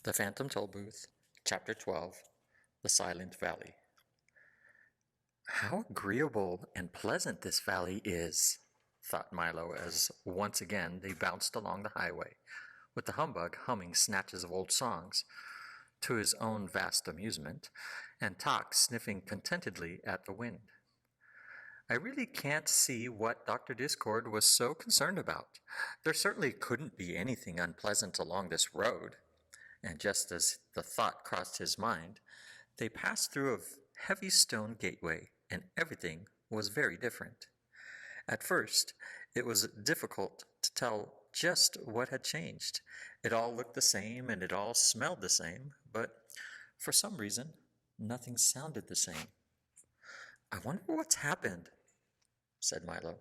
The Phantom Tollbooth, Chapter 12, The Silent Valley. How agreeable and pleasant this valley is, thought Milo as once again they bounced along the highway, with the humbug humming snatches of old songs, to his own vast amusement, and Tock sniffing contentedly at the wind. I really can't see what Dr. Discord was so concerned about. There certainly couldn't be anything unpleasant along this road. And just as the thought crossed his mind, they passed through a heavy stone gateway, and everything was very different. At first, it was difficult to tell just what had changed. It all looked the same, and it all smelled the same, but for some reason, nothing sounded the same. "I wonder what's happened," said Milo.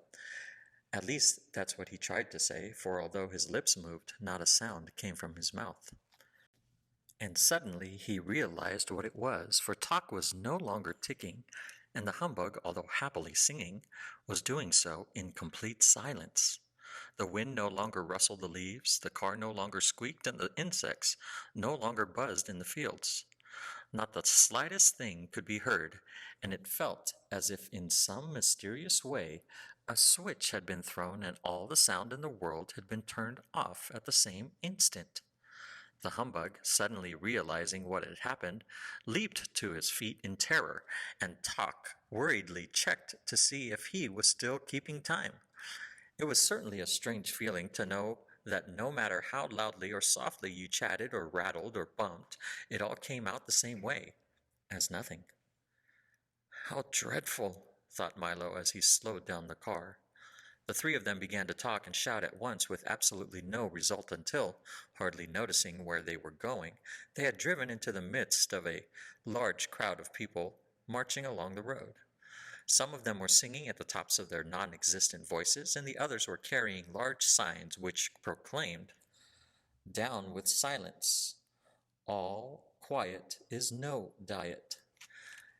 At least that's what he tried to say, for although his lips moved, not a sound came from his mouth. And suddenly he realized what it was, for Tock was no longer ticking, and the humbug, although happily singing, was doing so in complete silence. The wind no longer rustled the leaves, the car no longer squeaked, and the insects no longer buzzed in the fields. Not the slightest thing could be heard, and it felt as if in some mysterious way a switch had been thrown and all the sound in the world had been turned off at the same instant. The humbug, suddenly realizing what had happened, leaped to his feet in terror, and Tock worriedly checked to see if he was still keeping time. It was certainly a strange feeling to know that no matter how loudly or softly you chatted or rattled or bumped, it all came out the same way, as nothing. "How dreadful," thought Milo as he slowed down the car. The three of them began to talk and shout at once with absolutely no result until, hardly noticing where they were going, they had driven into the midst of a large crowd of people marching along the road. Some of them were singing at the tops of their non-existent voices, and the others were carrying large signs which proclaimed, "Down with silence. All quiet is no diet.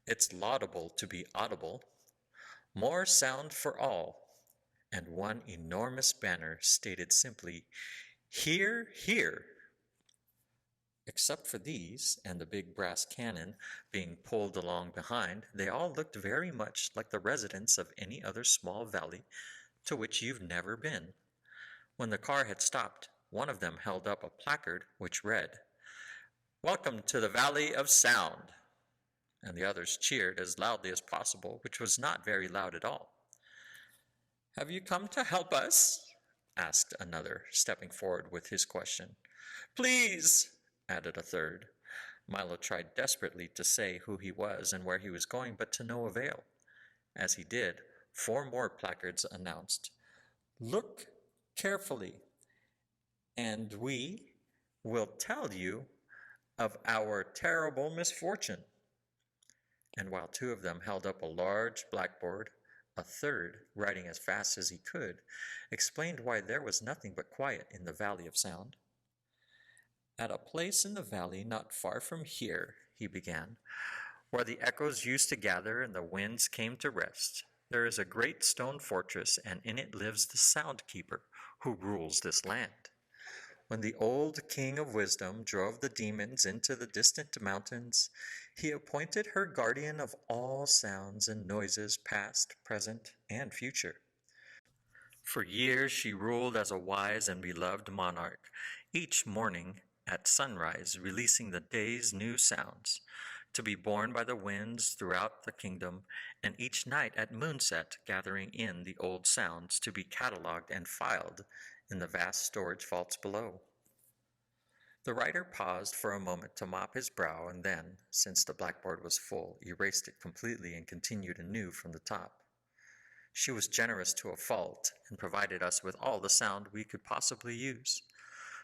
It's laudable to be audible. More sound for all." And one enormous banner stated simply, "Hear, hear." Except for these and the big brass cannon being pulled along behind, they all looked very much like the residents of any other small valley to which you've never been. When the car had stopped, one of them held up a placard which read, "Welcome to the Valley of Sound," and the others cheered as loudly as possible, which was not very loud at all. "Have you come to help us?" asked another, stepping forward with his question. "Please," added a third. Milo tried desperately to say who he was and where he was going, but to no avail. As he did, 4 more placards announced, "Look carefully, and we will tell you of our terrible misfortune." And while 2 of them held up a large blackboard, a third, writing as fast as he could, explained why there was nothing but quiet in the Valley of Sound. "At a place in the valley not far from here," he began, "where the echoes used to gather and the winds came to rest, there is a great stone fortress, and in it lives the Sound Keeper, who rules this land. When the old King of Wisdom drove the demons into the distant mountains, he appointed her guardian of all sounds and noises past, present, and future. For years she ruled as a wise and beloved monarch, each morning at sunrise releasing the day's new sounds, to be borne by the winds throughout the kingdom, and each night at moonset gathering in the old sounds to be catalogued and filed in the vast storage vaults below." The writer paused for a moment to mop his brow, and then, since the blackboard was full, erased it completely and continued anew from the top. "She was generous to a fault, and provided us with all the sound we could possibly use,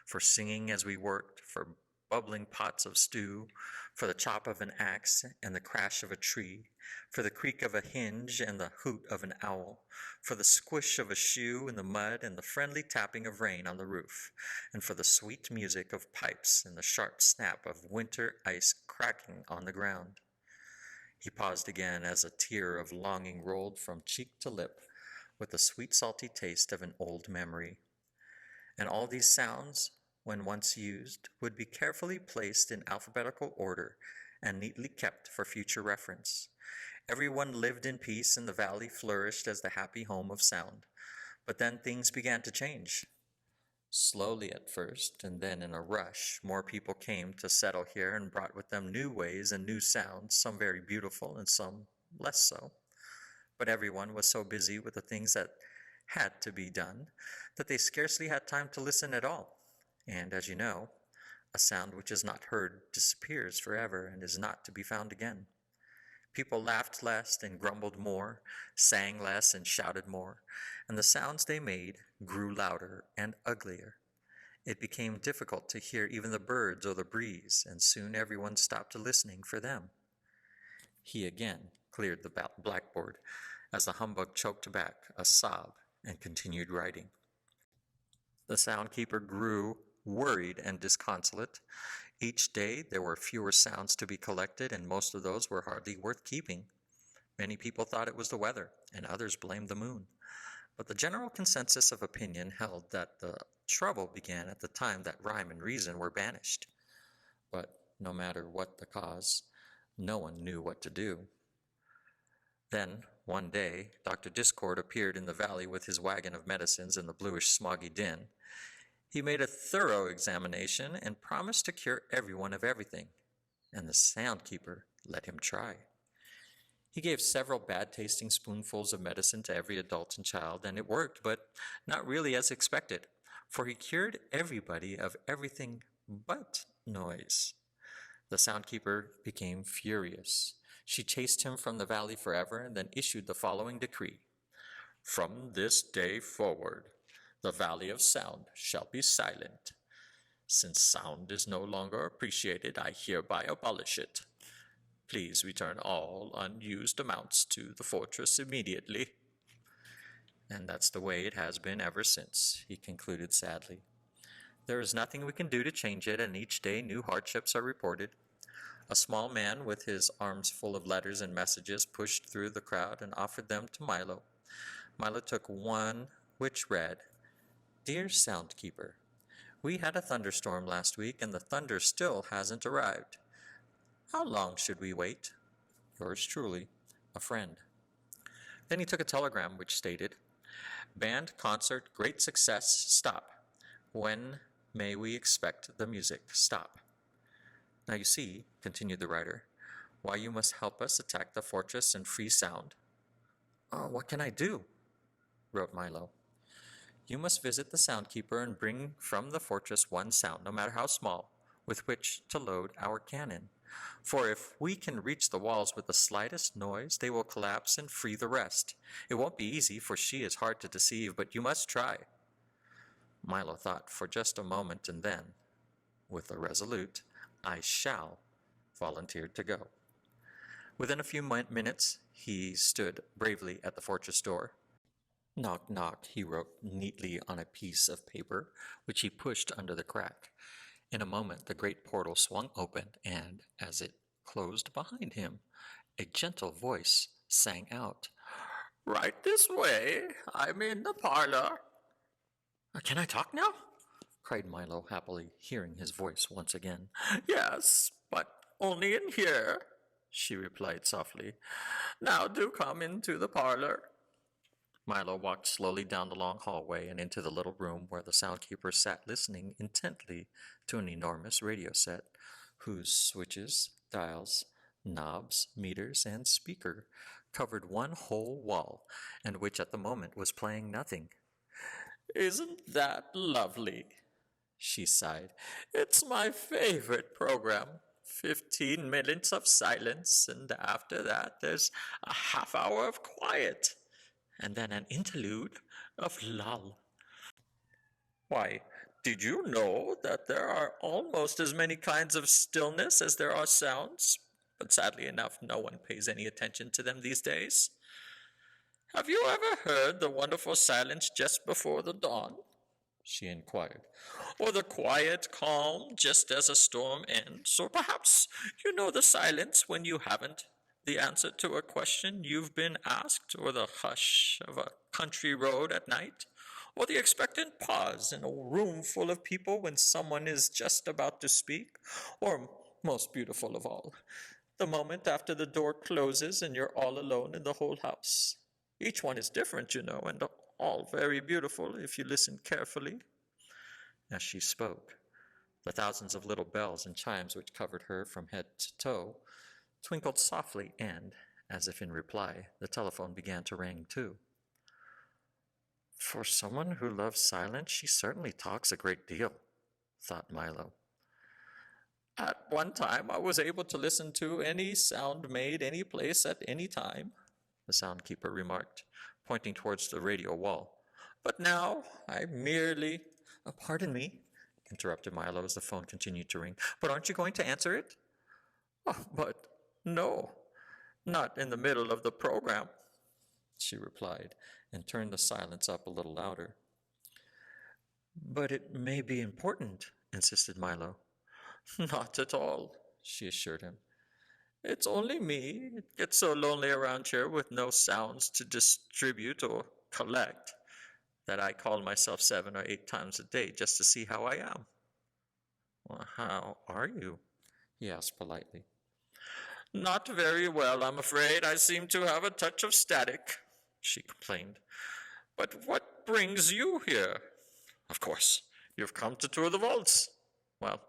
for singing as we worked, for bubbling pots of stew, for the chop of an axe and the crash of a tree, for the creak of a hinge and the hoot of an owl, for the squish of a shoe in the mud and the friendly tapping of rain on the roof, and for the sweet music of pipes and the sharp snap of winter ice cracking on the ground." He paused again as a tear of longing rolled from cheek to lip with the sweet salty taste of an old memory. "And all these sounds when once used, would be carefully placed in alphabetical order and neatly kept for future reference. Everyone lived in peace, and the valley flourished as the happy home of sound. But then things began to change. Slowly at first, and then in a rush, more people came to settle here and brought with them new ways and new sounds, some very beautiful and some less so. But everyone was so busy with the things that had to be done that they scarcely had time to listen at all. And as you know, a sound which is not heard disappears forever and is not to be found again. People laughed less and grumbled more, sang less and shouted more, and the sounds they made grew louder and uglier. It became difficult to hear even the birds or the breeze, and soon everyone stopped listening for them. He again cleared the blackboard as the humbug choked back a sob and continued writing. The soundkeeper grew worried and disconsolate. Each day there were fewer sounds to be collected, and most of those were hardly worth keeping. Many people thought it was the weather, and others blamed the moon. But the general consensus of opinion held that the trouble began at the time that rhyme and reason were banished. But no matter what the cause, no one knew what to do. Then, one day, Dr. Discord appeared in the valley with his wagon of medicines and the bluish smoggy din. He made a thorough examination and promised to cure everyone of everything, and the soundkeeper let him try. He gave several bad-tasting spoonfuls of medicine to every adult and child, and it worked, but not really as expected, for he cured everybody of everything but noise. The soundkeeper became furious. She chased him from the valley forever and then issued the following decree. From this day forward, the Valley of Sound shall be silent. Since sound is no longer appreciated, I hereby abolish it. Please return all unused amounts to the fortress immediately. And that's the way it has been ever since, he concluded sadly. There is nothing we can do to change it, and each day new hardships are reported. A small man with his arms full of letters and messages pushed through the crowd and offered them to Milo. Milo took one which read, Dear Soundkeeper, we had a thunderstorm last week, and the thunder still hasn't arrived. How long should we wait? Yours truly, a friend. Then he took a telegram which stated, Band concert, great success, stop. When may we expect the music? Stop. Now you see, continued the writer, why you must help us attack the fortress and free sound. What can I do? Wrote Milo. You must visit the soundkeeper and bring from the fortress one sound, no matter how small, with which to load our cannon. For if we can reach the walls with the slightest noise, they will collapse and free the rest. It won't be easy, for she is hard to deceive, but you must try. Milo thought for just a moment, and then, with a resolute, I shall, volunteered to go. Within a few minutes, he stood bravely at the fortress door. Knock, knock, he wrote neatly on a piece of paper, which he pushed under the crack. In a moment, the great portal swung open, and, as it closed behind him, a gentle voice sang out, Right this way. I'm in the parlor. Can I talk now? Cried Milo happily, hearing his voice once again. Yes, but only in here, she replied softly. Now do come into the parlor. Milo walked slowly down the long hallway and into the little room where the soundkeeper sat listening intently to an enormous radio set, whose switches, dials, knobs, meters, and speaker covered one whole wall, and which at the moment was playing nothing. Isn't that lovely? She sighed. It's my favorite program. 15 minutes of silence, and after that there's a half hour of quiet, and then an interlude of lull. Why, did you know that there are almost as many kinds of stillness as there are sounds? But sadly enough, no one pays any attention to them these days. Have you ever heard the wonderful silence just before the dawn? She inquired. Or the quiet calm just as a storm ends? Or perhaps you know the silence when you haven't the answer to a question you've been asked, or the hush of a country road at night, or the expectant pause in a room full of people when someone is just about to speak, or, most beautiful of all, the moment after the door closes and you're all alone in the whole house. Each one is different, you know, and all very beautiful if you listen carefully. As she spoke, the thousands of little bells and chimes which covered her from head to toe twinkled softly, and, as if in reply, the telephone began to ring too. For someone who loves silence, she certainly talks a great deal, thought Milo. At one time, I was able to listen to any sound made any place at any time, the soundkeeper remarked, pointing towards the radio wall. But now I merely... pardon me, interrupted Milo as the phone continued to ring. But aren't you going to answer it? Oh, but no, not in the middle of the program, she replied, and turned the silence up a little louder. But it may be important, insisted Milo. Not at all, she assured him. It's only me. It gets so lonely around here with no sounds to distribute or collect that I call myself 7 or 8 times a day just to see how I am. Well, how are you? He asked politely. Not very well, I'm afraid. I seem to have a touch of static, she complained. But what brings you here? Of course, you've come to tour the vaults. Well,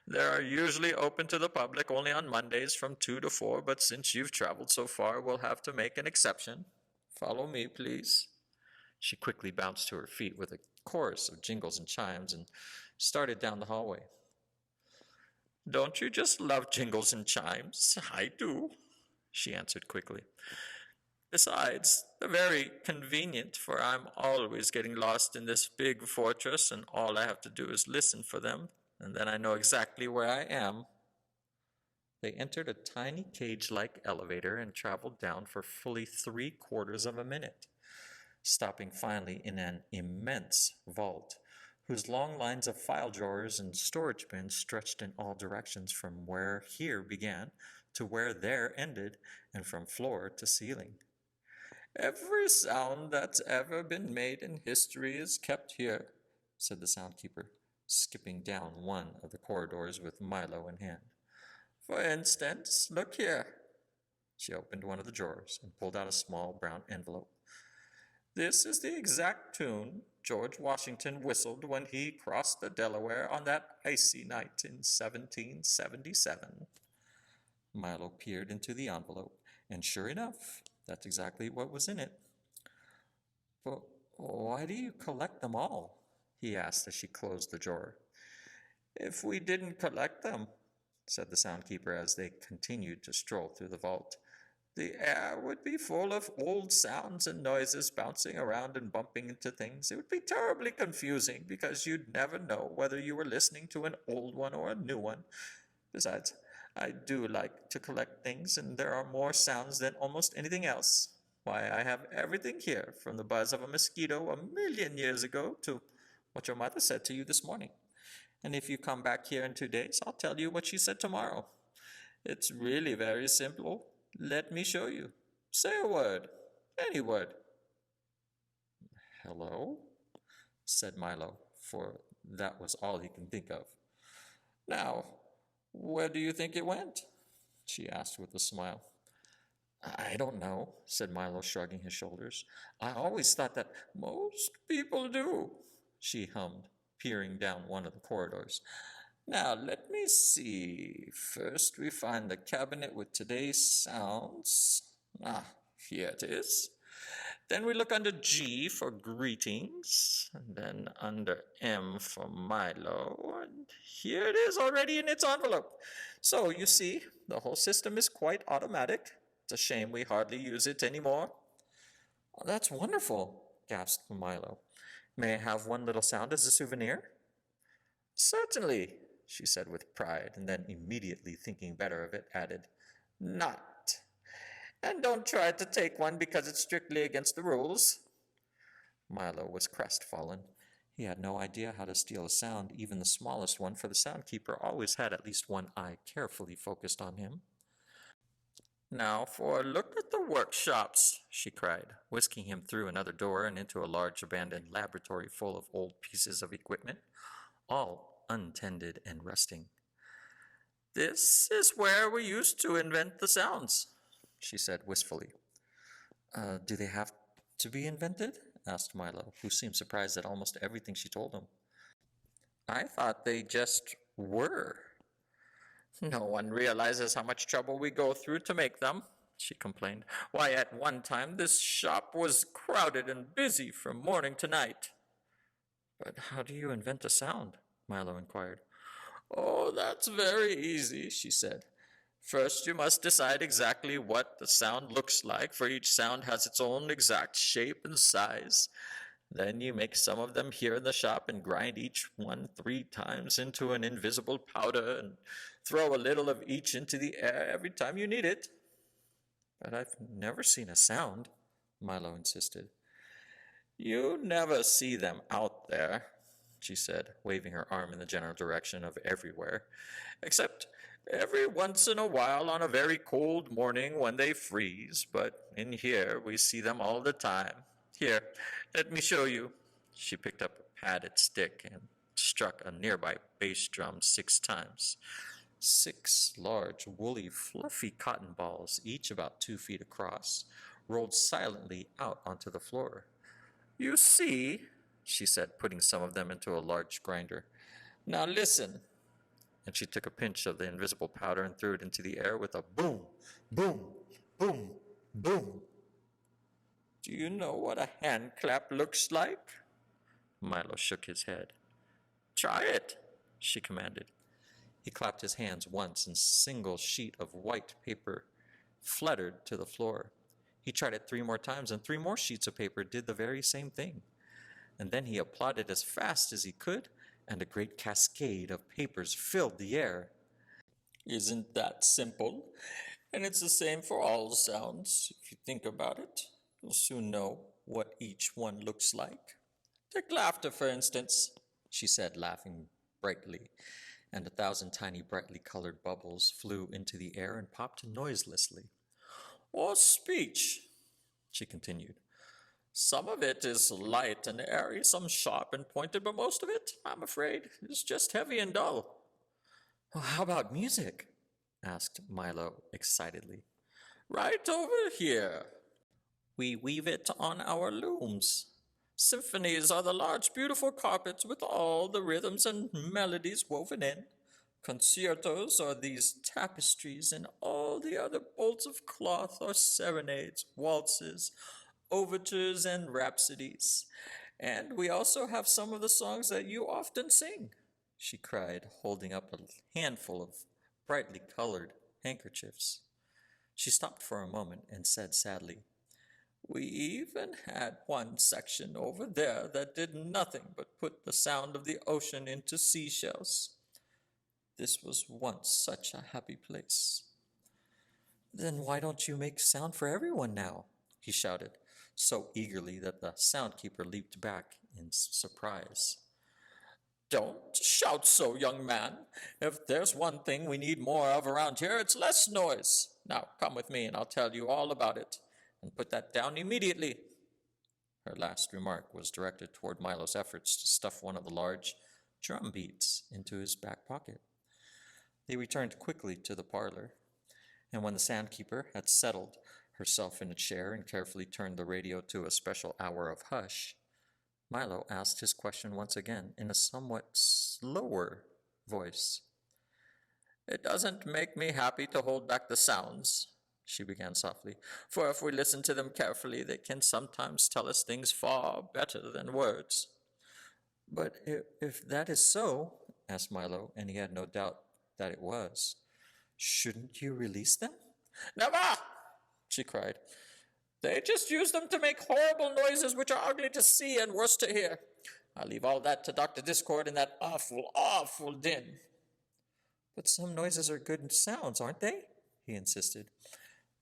they are usually open to the public only on Mondays from 2 to 4, but since you've traveled so far, we'll have to make an exception. Follow me, please. She quickly bounced to her feet with a chorus of jingles and chimes and started down the hallway. Don't you just love jingles and chimes? I do, she answered quickly. Besides, they're very convenient, for I'm always getting lost in this big fortress, and all I have to do is listen for them, and then I know exactly where I am. They entered a tiny cage-like elevator and traveled down for fully 3/4 of a minute, stopping finally in an immense vault, whose long lines of file drawers and storage bins stretched in all directions from where here began to where there ended, and from floor to ceiling. Every sound that's ever been made in history is kept here, said the soundkeeper, skipping down one of the corridors with Milo in hand. For instance, look here. She opened one of the drawers and pulled out a small brown envelope. This is the exact tune George Washington whistled when he crossed the Delaware on that icy night in 1777. Milo peered into the envelope, and sure enough, that's exactly what was in it. But why do you collect them all? He asked as she closed the drawer. If we didn't collect them, said the soundkeeper as they continued to stroll through the vault, the air would be full of old sounds and noises bouncing around and bumping into things. It would be terribly confusing because you'd never know whether you were listening to an old one or a new one. Besides, I do like to collect things, and there are more sounds than almost anything else. Why, I have everything here, from the buzz of a mosquito 1,000,000 years ago to what your mother said to you this morning. And if you come back here in 2 days, I'll tell you what she said tomorrow. It's really very simple. Let me show you. Say a word. Any word. Hello? Said Milo, for that was all he could think of. Now, where do you think it went? She asked with a smile. I don't know, said Milo, shrugging his shoulders. I always thought that most people do, she hummed, peering down one of the corridors. Now, let me see. First, we find the cabinet with today's sounds. Here it is. Then we look under G for greetings, and then under M for Milo, and here it is already in its envelope. So, you see, the whole system is quite automatic. It's a shame we hardly use it anymore. Oh, that's wonderful, gasped Milo. May I have one little sound as a souvenir? Certainly, she said with pride, and then immediately thinking better of it, added, Not. And don't try to take one because it's strictly against the rules. Milo was crestfallen. He had no idea how to steal a sound, even the smallest one, for the soundkeeper always had at least one eye carefully focused on him. Now for a look at the workshops, she cried, whisking him through another door and into a large abandoned laboratory full of old pieces of equipment, all untended and rusting. This is where we used to invent the sounds, she said wistfully. Do they have to be invented? Asked Milo, who seemed surprised at almost everything she told him. I thought they just were. No one realizes how much trouble we go through to make them, she complained. Why, at one time this shop was crowded and busy from morning to night. But how do you invent a sound? Milo inquired. Oh, that's very easy, she said. First, you must decide exactly what the sound looks like, for each sound has its own exact shape and size. Then you make some of them here in the shop and grind each one 3 times into an invisible powder and throw a little of each into the air every time you need it. But I've never seen a sound, Milo insisted. You never see them out there, she said, waving her arm in the general direction of everywhere, except every once in a while on a very cold morning when they freeze, but in here we see them all the time. Here, let me show you. She picked up a padded stick and struck a nearby bass drum 6 times. 6 large, woolly, fluffy cotton balls, each about 2 feet across, rolled silently out onto the floor. You see, she said, putting some of them into a large grinder. Now listen. And she took a pinch of the invisible powder and threw it into the air with a boom, boom, boom, boom. Do you know what a hand clap looks like? Milo shook his head. Try it, she commanded. He clapped his hands once, and a single sheet of white paper fluttered to the floor. He tried it 3 more times, and 3 more sheets of paper did the very same thing. And then he applauded as fast as he could, and a great cascade of papers filled the air. Isn't that simple? And it's the same for all sounds. If you think about it, you'll soon know what each one looks like. Take laughter, for instance, she said, laughing brightly, and 1,000 tiny brightly colored bubbles flew into the air and popped noiselessly. Or speech, she continued. Some of it is light and airy, some sharp and pointed, but most of it, I'm afraid, is just heavy and dull. Well, how about music? Asked Milo excitedly. Right over here. We weave it on our looms. Symphonies are the large, beautiful carpets with all the rhythms and melodies woven in. Concertos are these tapestries, and all the other bolts of cloth are serenades, waltzes, overtures, and rhapsodies. And we also have some of the songs that you often sing, she cried, holding up a handful of brightly colored handkerchiefs. She stopped for a moment and said sadly, We even had one section over there that did nothing but put the sound of the ocean into seashells. This was once such a happy place. Then why don't you make sound for everyone now? He shouted, so eagerly that the soundkeeper leaped back in surprise. Don't shout so, young man. If there's one thing we need more of around here, it's less noise. Now come with me and I'll tell you all about it. And put that down immediately. Her last remark was directed toward Milo's efforts to stuff one of the large drum beats into his back pocket. They returned quickly to the parlor, and when the soundkeeper had settled herself in a chair and carefully turned the radio to a special hour of hush, Milo asked his question once again in a somewhat slower voice. It doesn't make me happy to hold back the sounds, she began softly, for if we listen to them carefully, they can sometimes tell us things far better than words. But if that is so, asked Milo, and he had no doubt that it was, shouldn't you release them? Never! She cried. They just use them to make horrible noises which are ugly to see and worse to hear. I leave all that to Dr. Discord and that awful, awful din. But some noises are good sounds, aren't they? He insisted.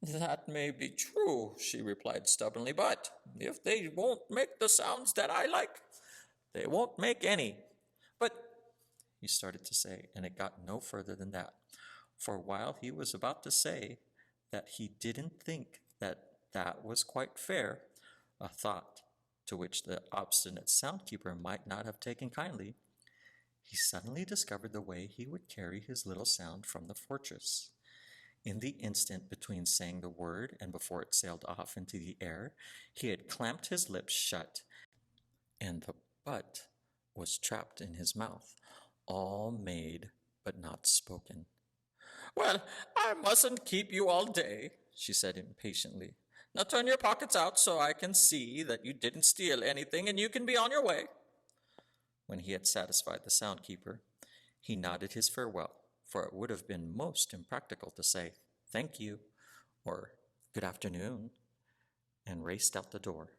That may be true, she replied stubbornly, but if they won't make the sounds that I like, they won't make any. But, he started to say, and it got no further than that. For while he was about to say, that he didn't think that was quite fair, a thought to which the obstinate soundkeeper might not have taken kindly, he suddenly discovered the way he would carry his little sound from the fortress. In the instant between saying the word and before it sailed off into the air, he had clamped his lips shut, and the but was trapped in his mouth, all made but not spoken. "Well, I mustn't keep you all day," she said impatiently. "Now turn your pockets out so I can see that you didn't steal anything, and you can be on your way." When he had satisfied the soundkeeper, he nodded his farewell, for it would have been most impractical to say "thank you" or "good afternoon," and raced out the door.